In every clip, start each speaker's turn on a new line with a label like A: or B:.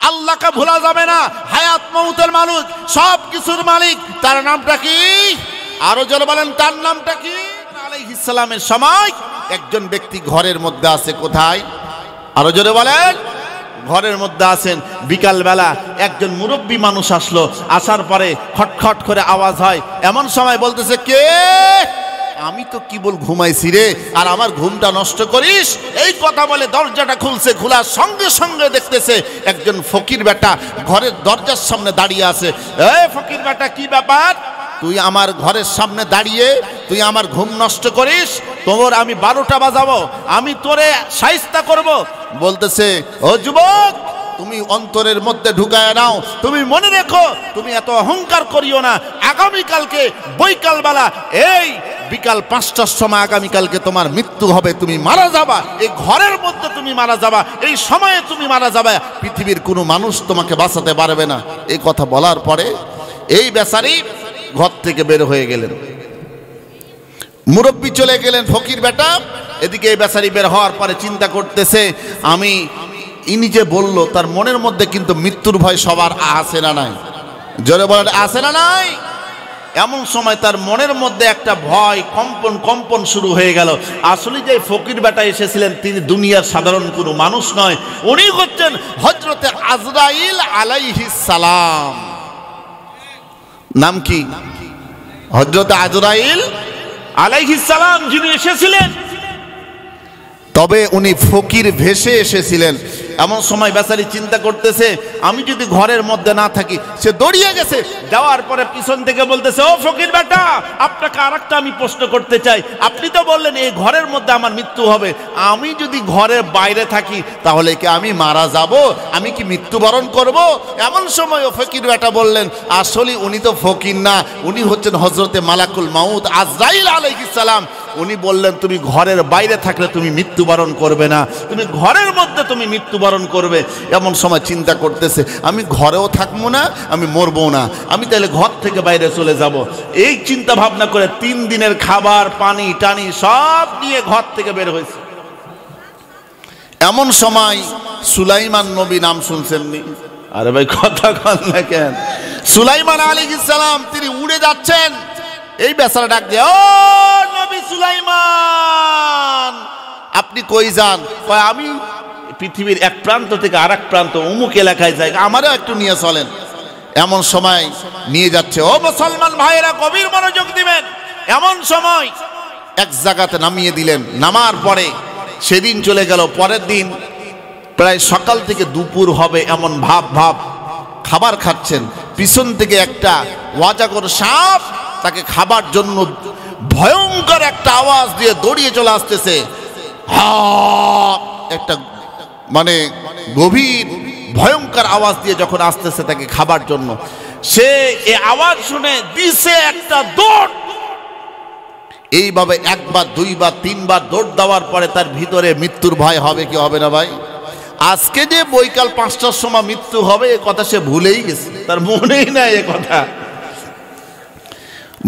A: আল্লাহকে ভোলা যাবে না। হায়াত মউতের মালিক, সব কিছুর মালিক, তার নামটা কি? আরো জোরে বলেন, তার নামটা কি? আলাইহিস সালামের সময় একজন ব্যক্তি ঘরের মধ্যে আছে। কোথায়? আরো জোরে বলেন। ঘরের মধ্যে আছেন। বিকালবেলা একজন মুরব্বী মানুষ আসলো। আসার পরে খটখট করে আওয়াজ হয়। এমন সময় বলতেছে, কে? আমি তো কি বল ঘুমাইছি রে, আর আমার ঘুমটা নষ্ট করিস? এই কথা বলে দরজাটা খুলছে। খোলার সঙ্গে সঙ্গে দেখতেছে একজন ফকির বেটা ঘরের দরজার সামনে দাঁড়িয়ে আছে। এই ফকির বেটা, কি ব্যাপার? তুই আমার ঘরের সামনে দাঁড়িয়ে তুই আমার ঘুম নষ্ট করিস? তোর আমি 12টা বাজাবো, আমি তোরে শায়েস্তা করব। বলতেছে, ও যুবক, তুমি অন্তরের মধ্যে ঢুকায় নাও, তুমি মনে রেখো, তুমি এত অহংকার করিও না। আগামীকালকে বৈকালবেলা এই বিকাল 5টার সময় আগামীকালকে তোমার মৃত্যু হবে, তুমি মারা যাবা। এই ঘরের মধ্যে তুমি মারা যাবা, এই সময়ে তুমি মারা যাবা। পৃথিবীর কোনো মানুষ তোমাকে বাঁচাতে পারবে না। এই কথা বলার পরে এই বেচারি ঘর থেকে বের হয়ে গেলেন। মুরব্বী চলে গেলেন, ফকির বেটা। এদিকে এই বেচারি বের হওয়ার পরে চিন্তা করতেছে, আমি ইনি যে বলল, তার মনের মধ্যে কিন্তু মৃত্যুর ভয় সবার আছে না নাই? জোরে বলেন, আছে না নাই? এমন সময় তার মনের মধ্যে একটা ভয়, কম্পন শুরু হয়ে গেল। আসলে যে ফকির বেটা এসেছিলেন, তিনি দুনিয়ার সাধারণ কোনো মানুষ নয়, উনি হচ্ছেন হযরতে আজরাইল আলাইহিস সালাম। নাম কি? হযরতে আজরাইল আলাইহিস সালাম যিনি এসেছিলেন। তবে উনি ফকির ভেসে এসেছিলেন। এমন সময় বেচারি চিন্তা করতেছে, আমি যদি ঘরের মধ্যে না থাকি। সে দৌড়িয়ে গেছে, যাওয়ার পরে পিছন থেকে বলতেছে, ও ফকির বেটা, আপনাকে আরেকটা আমি প্রশ্ন করতে চাই। আপনি তো বললেন এই ঘরের মধ্যে আমার মৃত্যু হবে, আমি যদি ঘরের বাইরে থাকি তাহলে কি আমি মারা যাব? আমি কি মৃত্যুবরণ করব? এমন সময় ও ফকির বেটা বললেন, আসলে উনি তো ফকির না, উনি হচ্ছেন হযরতে মালাকুল মাউত আজরাইল আলাইহিস সালাম। উনি বললেন, তুমি ঘরের বাইরে থাকলে তুমি মৃত্যুবরণ করবে না, তুমি ঘরের মধ্যে তুমি মৃত্যুবরণ করবে। এমন সময় চিন্তা করতেছে, আমি ঘরেও থাকবো না, আমি মরবো না, আমি তাহলে ঘর থেকে বাইরে চলে যাব। এই চিন্তা ভাবনা করে 3 দিনের খাবার পানি টানি সব নিয়ে ঘর থেকে বের হয়েছে। এমন সময় সুলাইমান নবী, নাম শুনছেননি? আরে ভাই কথা কন না কেন? সুলাইমান আলাইহিস সালাম তিনি উড়ে যাচ্ছেন। এই বেচারা ডাক দিয়ে, ও নবী সুলাইমান, আপনি কই যান? কয়, আমি পৃথিবীর এক প্রান্ত থেকে আরেক প্রান্ত অমুক এলাকায় যাই, আমারও একটু নিয়ে চলেন। এমন সময় নিয়ে যাচ্ছে। ও মুসলমান ভাইয়েরা, গভীর মনোযোগ দিবেন। এমন সময় এক জায়গাতে নামিয়ে দিলেন। নামার পরে সেদিন চলে গেল। পরের দিন প্রায় সকাল থেকে দুপুর হবে এমন ভাব খাবার খাচ্ছেন। পিছন থেকে একটা ওয়াজাগর সাপ তাকে খাবার জন্য ভয়ঙ্কর একটা আওয়াজ দিয়ে দৌড়িয়ে চলে আসতেছে। একটা মানে গভীর ভয়ঙ্কর আওয়াজ দিয়ে যখন আসতেছে তাকে খাবার জন্য, সে এই আওয়াজ শুনে দিছে একটা দৌড়। এইভাবে 1 বার 2 বার 3 বার দৌড় দেওয়ার পরে তার ভিতরে মৃত্যুর ভয় হবে কি হবে না ভাই? আজকে যে বৈকাল 5টার সময় মৃত্যু হবে এ কথা সে ভুলেই গেছে, তার মনেই নাই এ কথা।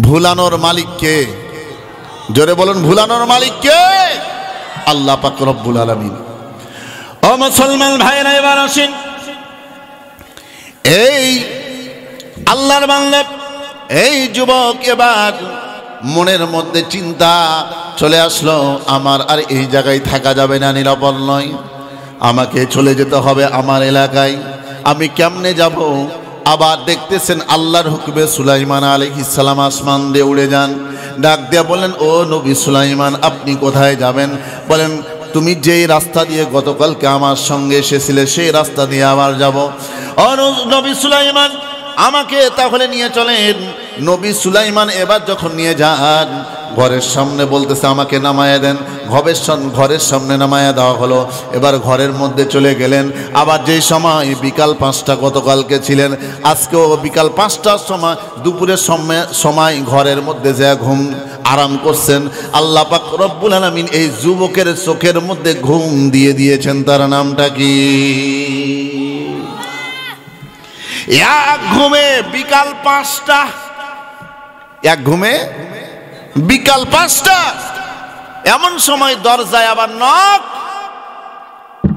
A: ভুলানোর মালিক কে? জোরে বলুন, ভুলানোর মালিক কে? আল্লাহ পাক রব্বুল আলামিন। ও মুসলমান ভাইরা, এবার আসেন, এই আল্লাহর বান্দা, এই যুবক এবার মনের মধ্যে চিন্তা চলে আসলো, আমার আর এই জায়গায় থাকা যাবে না, নিরাপদ নয়, আমাকে চলে যেতে হবে আমার এলাকায়। আমি কেমনে যাব? আবার দেখতেছেন আল্লাহর হুকুমে সুলাইমান আলাইহিস সালাম আসমান দিয়ে উড়ে যান। ডাক দিয়া বলেন, ও নবী সুলাইমান, আপনি কোথায় যাবেন? বলেন, তুমি যেই রাস্তা দিয়ে গতকালকে আমার সঙ্গে এসেছিলে সেই রাস্তা দিয়ে আবার যাব। ও নবী সুলাইমান, আমাকে তাহলে নিয়ে চলেন। নবী সুলাইমান এবার যখন নিয়ে যান, ঘরের সামনে বলতেছে আমাকে নামায়া দেন। ঘরের সামনে নামায়া দেওয়া হলো। এবার ঘরের মধ্যে চলে গেলেন। আবার যেই সময় বিকাল 5টা গতকালকে ছিলেন, আজকেও বিকাল 5টার সময়, দুপুরের সময় ঘরের মধ্যে যা ঘুম আরাম করছেন। আল্লাহ পাক রব্বুল আলামিন এই যুবকের চোখের মধ্যে ঘুম দিয়ে দিয়েছেন। তার নামটা কি? এক ঘুমে বিকাল 5টা, এক ঘুমে বিকাল 5টা। এমন সময় দরজায় আবার নক,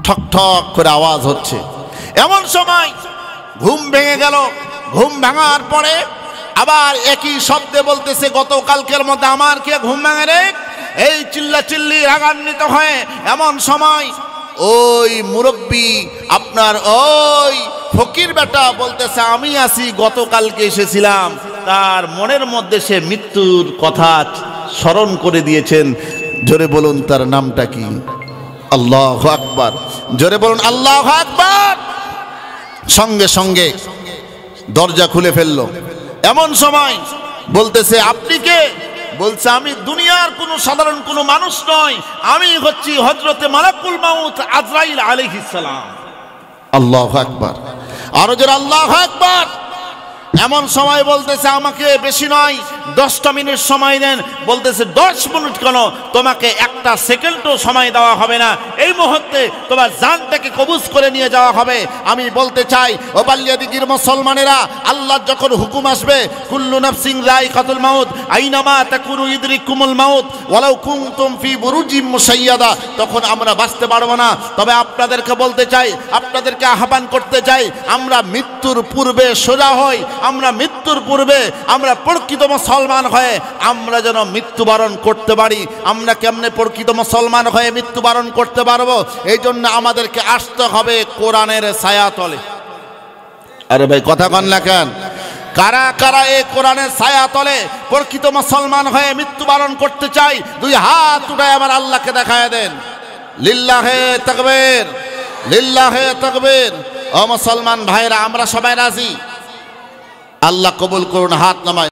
A: ঠক ঠক করে আওয়াজ হচ্ছে। এমন সময় ঘুম ভেঙে গেল। ঘুম ভাঙার পরে আবার একই শব্দে বলতেছে, গতকালকের মতো আমার কে ঘুম ভাঙে রে? এই চিল্লা চিল্লি রাগান্বিত হয়ে এমন সময় ওই মুরব্বী আপনার ওই ফকির বেটা বলতেছে, আমি আসি গতকালকে এসেছিলাম। তার মনের মধ্যে সে মৃত্যুর কথা স্মরণ করে দিয়েছেন। জোরে বলুন তার নামটা কি? আল্লাহু আকবার। জোরে বলুন আল্লাহু আকবার। সঙ্গে সঙ্গে দরজা খুলে ফেললো। এমন সময় বলতেছে, আপনি কে? বলছে, আমি দুনিয়ার কোনো সাধারণ কোনো মানুষ নয়, আমি হচ্ছি হযরতে মালাকুল মাউত আজরাইল আলাইহিস সালাম। আল্লাহু আকবার। আরো জোরে আল্লাহু আকবার। এমন সময় বলতেছে, আমাকে বেশি নয় 10টা মিনিট সময় দেন। বলতেছে, 10 মিনিট কেন, তোমাকে একটা সেকেন্ডও সময় দেওয়া হবে না। এই মুহূর্তে তোমার জানটাকে কবজ করে নিয়ে যাওয়া হবে। আমি বলতে চাই, ও বাল্যাদিগির মুসলমানেরা, আল্লাহ যখন হুকুম আসবে, কুল্লু নাফসিন যায়কাতুল মাউত, আইনামা তাকুনু ইদরিকুমুল মাউত ওয়ালাউ কুনতুম ফি বুরুজিম মুশাইয়াদা, তখন আমরা বাঁচতে পারবো না। তবে আপনাদেরকে বলতে চাই, আপনাদেরকে আহ্বান করতে চাই, আমরা মৃত্যুর পূর্বে সোজা হই। আমরা মৃত্যুর পূর্বে আমরা প্রকৃত মুসলমান হয়ে আমরা যেন মৃত্যুবরণ করতে পারি। আমরা কেমনে প্রকৃত মুসলমান হয়ে মৃত্যুবরণ করতে পারবো? এই জন্য আমাদেরকে আসতে হবে কোরআনের ছায়াতলে। আরে ভাই কথা কন না কেন? কারা কারা এই কোরআনের ছায়াতলে প্রকৃত মুসলমান হয়ে মৃত্যুবরণ করতে চাই? 2 হাত উঠায় আমার আল্লাহকে দেখায় দেন। লিল্লাহে তাকবীর, লিল্লাহে তাকবীর। ও মুসলমান ভাইরা, আমরা সবাই রাজি? আল্লাহ কবুল করুন। হাত নামায়।